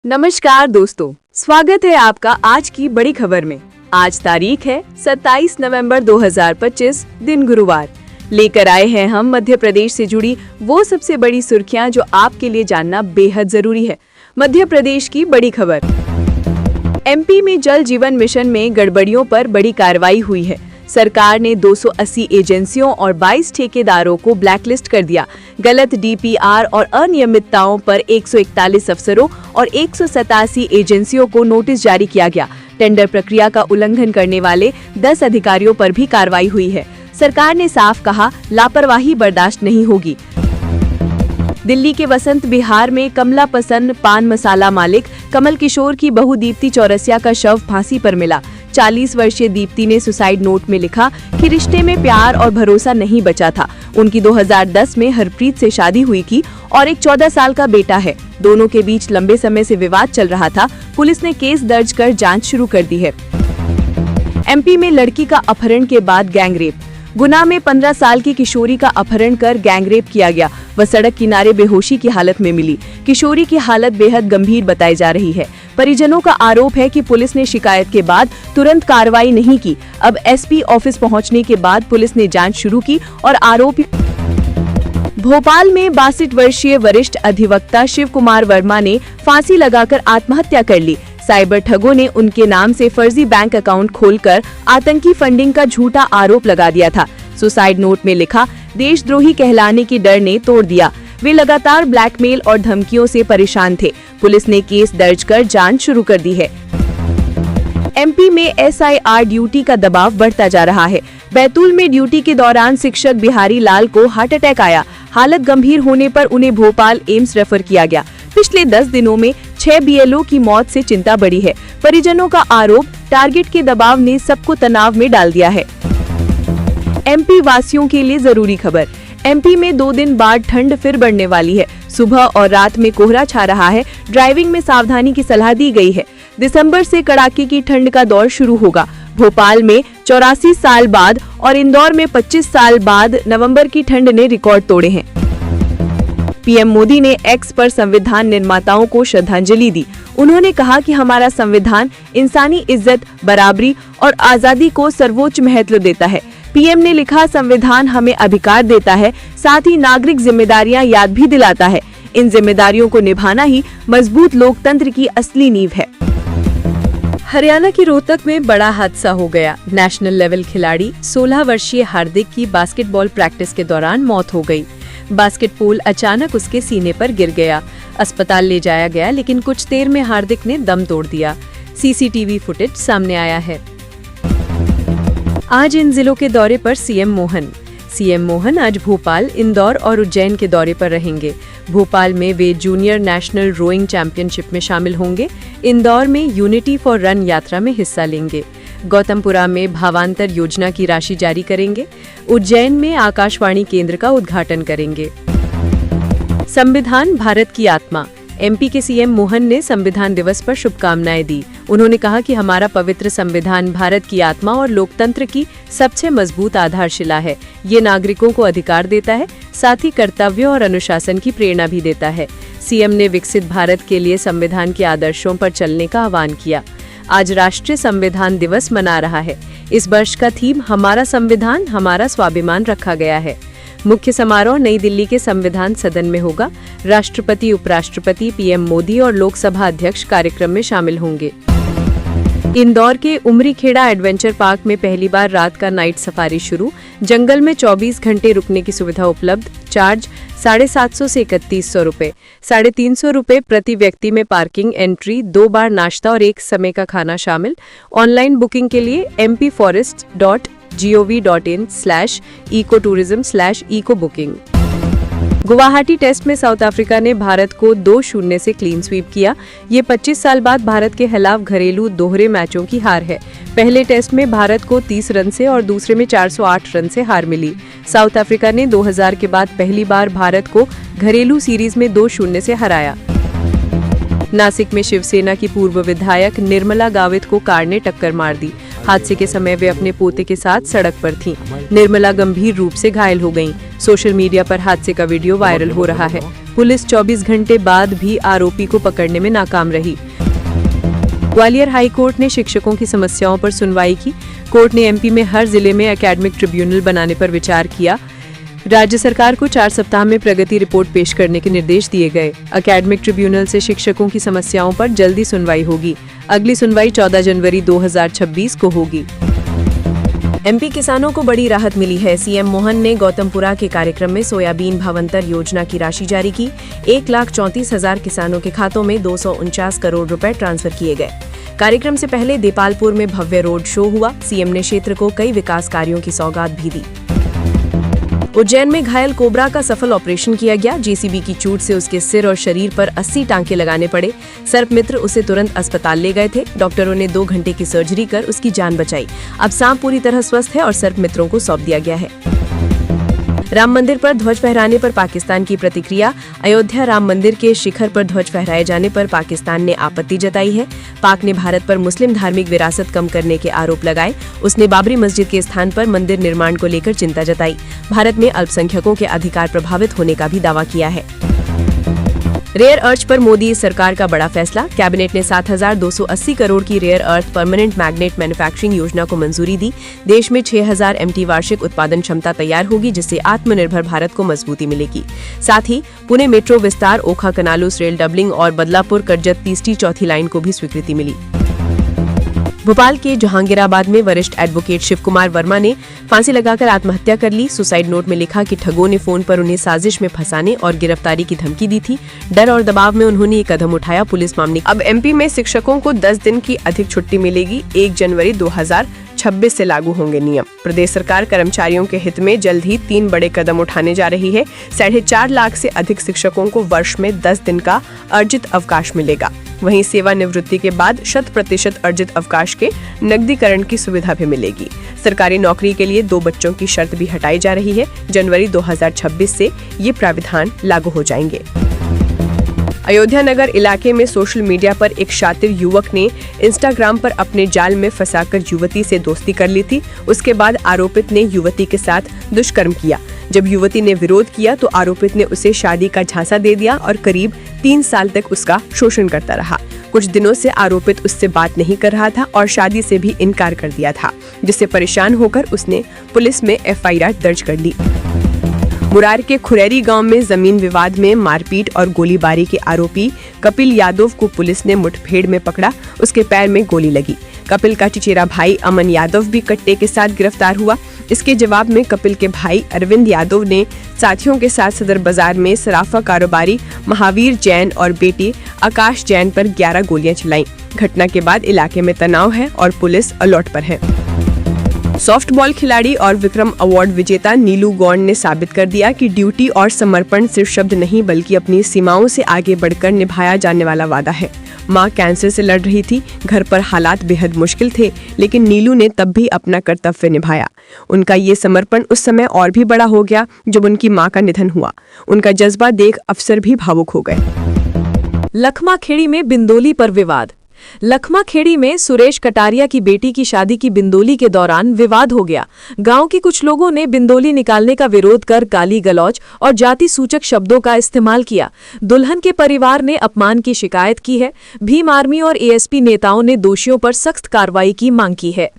नमस्कार दोस्तों, स्वागत है आपका आज की बड़ी खबर में। आज तारीख है 27 नवंबर 2025, दिन गुरुवार। लेकर आए हैं हम मध्य प्रदेश से जुड़ी वो सबसे बड़ी सुर्खियां जो आपके लिए जानना बेहद जरूरी है। मध्य प्रदेश की बड़ी खबर। एमपी में जल जीवन मिशन में गड़बड़ियों पर बड़ी कार्रवाई हुई है। सरकार ने 280 एजेंसियों और 22 ठेकेदारों को ब्लैकलिस्ट कर दिया। गलत डीपीआर और अनियमितताओं पर 141 अफसरों और 187 एजेंसियों को नोटिस जारी किया गया। टेंडर प्रक्रिया का उल्लंघन करने वाले 10 अधिकारियों पर भी कार्रवाई हुई है। सरकार ने साफ कहा, लापरवाही बर्दाश्त नहीं होगी। दिल्ली के वसंत विहार में कमला पसंद पान मसाला मालिक कमल किशोर की बहू दीप्ति चौरसिया का शव फांसी पर मिला। 40 वर्षीय दीप्ति ने सुसाइड नोट में लिखा कि रिश्ते में प्यार और भरोसा नहीं बचा था। उनकी 2010 में हरप्रीत से शादी हुई थी और एक 14 साल का बेटा है। दोनों के बीच लंबे समय से विवाद चल रहा था। पुलिस ने केस दर्ज कर जांच शुरू कर दी है। एमपी में लड़की का अपहरण के बाद गैंगरेप। गुना में 15 साल की किशोरी का अपहरण कर गैंगरेप किया गया। वह सड़क किनारे बेहोशी की हालत में मिली। किशोरी की हालत बेहद गंभीर बताई जा रही है। परिजनों का आरोप है कि पुलिस ने शिकायत के बाद तुरंत कार्रवाई नहीं की। अब एसपी ऑफिस पहुंचने के बाद पुलिस ने जांच शुरू की और आरोपी। भोपाल में 62 वर्षीय वरिष्ठ अधिवक्ता शिव कुमार वर्मा ने फांसी लगाकर आत्महत्या कर ली। साइबर ठगों ने उनके नाम से फर्जी बैंक अकाउंट खोलकर आतंकी फंडिंग का झूठा आरोप लगा दिया था। सुसाइड नोट में लिखा, देशद्रोही कहलाने की डर ने तोड़ दिया। वे लगातार ब्लैकमेल और धमकियों से परेशान थे। पुलिस ने केस दर्ज कर जांच शुरू कर दी है। एमपी में एसआईआर ड्यूटी का दबाव बढ़ता जा रहा है। बैतूल में ड्यूटी के दौरान शिक्षक बिहारी लाल को हार्ट अटैक आया। हालत गंभीर होने पर उन्हें भोपाल एम्स रेफर किया गया। पिछले 10 दिनों में 6 बीएलओ की मौत से चिंता बढ़ी है। परिजनों का आरोप, टारगेट के दबाव ने सबको तनाव में डाल दिया है। एमपी वासियों के लिए जरूरी खबर। एमपी में 2 दिन बाद ठंड फिर बढ़ने वाली है। सुबह और रात में कोहरा छा रहा है। ड्राइविंग में सावधानी की सलाह दी गई है। दिसंबर से कड़ाके की ठंड का दौर शुरू होगा। भोपाल में 84 साल बाद और इंदौर में 25 साल बाद नवंबर की ठंड ने रिकॉर्ड तोड़े हैं। पीएम मोदी ने एक्स पर संविधान निर्माताओं को श्रद्धांजलि दी। उन्होंने कहा कि हमारा संविधान इंसानी इज्जत, बराबरी और आजादी को सर्वोच्च महत्व देता है। पीएम ने लिखा, संविधान हमें अधिकार देता है, साथ ही नागरिक जिम्मेदारियां याद भी दिलाता है। इन जिम्मेदारियों को निभाना ही मजबूत लोकतंत्र की असली नींव है। हरियाणा की रोहतक में बड़ा हादसा हो गया। नेशनल लेवल खिलाड़ी 16 वर्षीय हार्दिक की बास्केटबॉल प्रैक्टिस के दौरान मौत हो गई। बास्केटबॉल अचानक उसके सीने पर गिर गया। अस्पताल ले जाया गया, लेकिन कुछ देर में हार्दिक ने दम तोड़ दिया। सीसीटीवी फुटेज सामने आया है। आज इन जिलों के दौरे पर सीएम मोहन आज भोपाल, इंदौर और उज्जैन के दौरे पर रहेंगे। भोपाल में वे जूनियर नेशनल रोइंग चैंपियनशिप में शामिल होंगे। इंदौर में यूनिटी फॉर रन यात्रा में हिस्सा लेंगे। गौतमपुरा में भावांतर योजना की राशि जारी करेंगे। उज्जैन में आकाशवाणी केंद्र का उद्घाटन करेंगे। संविधान भारत की आत्मा। एमपी के सीएम मोहन ने संविधान दिवस पर शुभकामनाएं दी। उन्होंने कहा कि हमारा पवित्र संविधान भारत की आत्मा और लोकतंत्र की सबसे मजबूत आधारशिला है। ये नागरिकों को अधिकार देता है, साथ ही कर्तव्य और अनुशासन की प्रेरणा भी देता है। सीएम ने विकसित भारत के लिए संविधान के आदर्शों पर चलने का आह्वान किया। आज राष्ट्रीय संविधान दिवस मना रहा है। इस वर्ष का थीम हमारा संविधान हमारा स्वाभिमान रखा गया है। मुख्य समारोह नई दिल्ली के संविधान सदन में होगा। राष्ट्रपति, उपराष्ट्रपति, पीएम मोदी और लोकसभा अध्यक्ष कार्यक्रम में शामिल होंगे। इंदौर के उमरी खेड़ा एडवेंचर पार्क में पहली बार रात का नाइट सफारी शुरू। जंगल में 24 घंटे रुकने की सुविधा उपलब्ध। चार्ज 750 से 3100 रुपए। 350 रुपए प्रति व्यक्ति में पार्किंग, एंट्री, 2 बार नाश्ता और 1 समय का खाना शामिल। ऑनलाइन बुकिंग के लिए mpforest.gov.in/ecotourism/ecobooking। गुवाहाटी टेस्ट में साउथ अफ्रीका ने भारत को 2-0 से क्लीन स्वीप किया। ये 25 साल बाद भारत के खिलाफ घरेलू दोहरे मैचों की हार है। पहले टेस्ट में भारत को 30 रन से और दूसरे में 408 रन से हार मिली। साउथ अफ्रीका ने 2000 के बाद पहली बार भारत को घरेलू सीरीज में 2-0 से हराया। नासिक में शिवसेना की पूर्व विधायक निर्मला गावित को कार ने टक्कर मार दी। हादसे के समय वे अपने पोते के साथ सड़क पर थीं। निर्मला गंभीर रूप से घायल हो गईं। सोशल मीडिया पर हादसे का वीडियो वायरल हो रहा है। पुलिस 24 घंटे बाद भी आरोपी को पकड़ने में नाकाम रही। ग्वालियर हाई कोर्ट ने शिक्षकों की समस्याओं पर सुनवाई की। कोर्ट ने एमपी में हर जिले में एकेडमिक ट्रिब्यूनल बनाने पर विचार किया। राज्य सरकार को 4 सप्ताह में प्रगति रिपोर्ट पेश करने के निर्देश दिए गए। एकेडमिक ट्रिब्यूनल से शिक्षकों की समस्याओं पर जल्दी सुनवाई होगी। अगली सुनवाई 14 जनवरी 2026 को होगी। एमपी किसानों को बड़ी राहत मिली है। सीएम मोहन ने गौतमपुरा के कार्यक्रम में सोयाबीन भावांतर योजना की राशि जारी की। 1,34,000 किसानों के खातों में 249 करोड़ रुपए ट्रांसफर किए गए। कार्यक्रम से पहले देपालपुर में भव्य रोड शो हुआ। सीएम ने क्षेत्र को कई विकास कार्यों की सौगात भी दी। उज्जैन में घायल कोबरा का सफल ऑपरेशन किया गया। जेसीबी की चोट से उसके सिर और शरीर पर 80 टांके लगाने पड़े। सर्प मित्र उसे तुरंत अस्पताल ले गए थे। डॉक्टरों ने 2 घंटे की सर्जरी कर उसकी जान बचाई। अब सांप पूरी तरह स्वस्थ है और सर्प मित्रों को सौंप दिया गया है। राम मंदिर पर ध्वज फहराने पर पाकिस्तान की प्रतिक्रिया। अयोध्या राम मंदिर के शिखर पर ध्वज फहराए जाने पर पाकिस्तान ने आपत्ति जताई है। पाक ने भारत पर मुस्लिम धार्मिक विरासत कम करने के आरोप लगाए। उसने बाबरी मस्जिद के स्थान पर मंदिर निर्माण को लेकर चिंता जताई। भारत में अल्पसंख्यकों के अधिकार प्रभावित होने का भी दावा किया है। रेयर अर्थ पर मोदी सरकार का बड़ा फैसला। कैबिनेट ने 7,280 करोड़ की rare earth permanent magnet manufacturing योजना को मंजूरी दी। देश में 6,000 MT वार्षिक उत्पादन क्षमता तैयार होगी, जिससे आत्मनिर्भर भारत को मजबूती मिलेगी। साथ ही पुणे मेट्रो विस्तार, ओखा कनालूस रेल डबलिंग और बदलापुर करजत तीसरी चौथी लाइन को भी स्वीकृति मिली। भोपाल के जहांगीराबाद में वरिष्ठ एडवोकेट शिव कुमार वर्मा ने फांसी लगाकर आत्महत्या कर ली। सुसाइड नोट में लिखा कि ठगों ने फोन पर उन्हें साजिश में फंसाने और गिरफ्तारी की धमकी दी थी। डर और दबाव में उन्होंने ये कदम उठाया। पुलिस मामले। अब एमपी में शिक्षकों को 10 दिन की अधिक छुट्टी मिलेगी। 1 जनवरी 2026 से लागू होंगे नियम। प्रदेश सरकार कर्मचारियों के हित में जल्द ही 3 बड़े कदम उठाने जा रही है। 4.5 लाख से अधिक शिक्षकों को वर्ष में 10 दिन का अर्जित अवकाश मिलेगा। वहीं सेवानिवृत्ति के बाद 100% अर्जित अवकाश के नकदीकरण की सुविधा भी मिलेगी। सरकारी नौकरी के लिए 2 बच्चों की शर्त भी हटाई जा रही है। जनवरी 2026 से ये प्राविधान लागू हो जाएंगे। अयोध्या नगर इलाके में सोशल मीडिया पर एक शातिर युवक ने इंस्टाग्राम पर अपने जाल में फंसाकर युवती से दोस्ती कर ली थी। उसके बाद आरोपित ने युवती के साथ दुष्कर्म किया। जब युवती ने विरोध किया तो आरोपित ने उसे शादी का झांसा दे दिया और करीब 3 साल तक उसका शोषण करता रहा। कुछ दिनों से आरोपित उससे बात नहीं कर रहा था और शादी से भी इनकार कर दिया था, जिससे परेशान होकर उसने पुलिस में FIR दर्ज कर ली। मुरार के खुरैरी गांव में जमीन विवाद में मारपीट और गोलीबारी के आरोपी कपिल यादव को पुलिस ने मुठभेड़ में पकड़ा। उसके पैर में गोली लगी। कपिल का चचेरा भाई अमन यादव भी कट्टे के साथ गिरफ्तार हुआ। इसके जवाब में कपिल के भाई अरविंद यादव ने साथियों के साथ सदर बाजार में सराफा कारोबारी महावीर जैन और बेटे आकाश जैन पर 11 गोलियां चलाईं। घटना के बाद इलाके में तनाव है और पुलिस अलर्ट पर है। सॉफ्टबॉल खिलाड़ी और विक्रम अवार्ड विजेता नीलू गौड़ ने साबित कर दिया कि ड्यूटी और समर्पण सिर्फ शब्द नहीं बल्कि अपनी सीमाओं से आगे बढ़कर निभाया जाने वाला वादा है। मां कैंसर से लड़ रही थी। घर पर हालात बेहद मुश्किल थे, लेकिन नीलू ने तब भी अपना कर्तव्य निभाया। उनका ये समर्पण उस समय और भी बड़ा हो गया जब उनकी मां का निधन हुआ। उनका जज्बा देख अफसर भी भावुक हो गए। लखमा खेड़ी में बिंदोली पर विवाद। लखमा खेड़ी में सुरेश कटारिया की बेटी की शादी की बिंदोली के दौरान विवाद हो गया। गांव के कुछ लोगों ने बिंदोली निकालने का विरोध कर गाली गलौज और जाति सूचक शब्दों का इस्तेमाल किया। दुल्हन के परिवार ने अपमान की शिकायत की है। भीम आर्मी और ASP नेताओं ने दोषियों पर सख्त कार्रवाई की मांग की है।